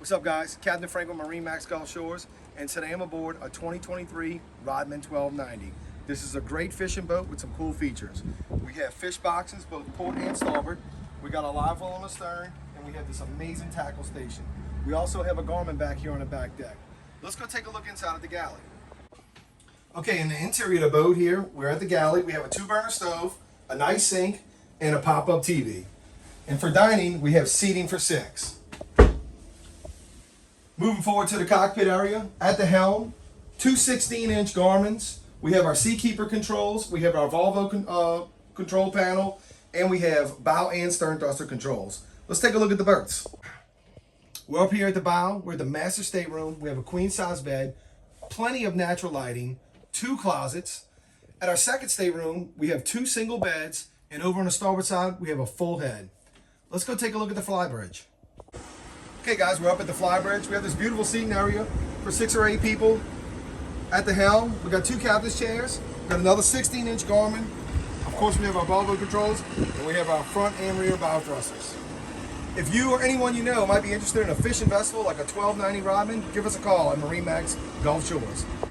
What's up, guys? Captain Frank with MarineMax Gulf Shores, and today I'm aboard a 2023 Rodman 1290. This is a great fishing boat with some cool features. We have fish boxes, both port and starboard. We got a live well on the stern, and we have this amazing tackle station. We also have a Garmin back here on the back deck. Let's go take a look inside of the galley. Okay, in the interior of the boat here, we're at the galley. We have a 2-burner stove, a nice sink, and a pop-up TV. And for dining, we have seating for 6. Moving forward to the cockpit area, at the helm, 2 16-inch Garmins. We have our Seakeeper controls, we have our Volvo control panel, and we have bow and stern thruster controls. Let's take a look at the berths. We're up here at the bow. We're at the master stateroom. We have a queen-size bed, plenty of natural lighting, 2 closets. At our second stateroom, we have 2 single beds, and over on the starboard side, we have a full head. Let's go take a look at the Flybridge. Okay, guys, we're up at the Flybridge. We have this beautiful seating area for 6 or 8 people. At the helm, we got 2 captain's chairs. We got another 16-inch Garmin. Of course, we have our Volvo controls, and we have our front and rear bow thrusters. If you or anyone you know might be interested in a fishing vessel like a 1290 Rodman, give us a call at MarineMax Gulf Shores.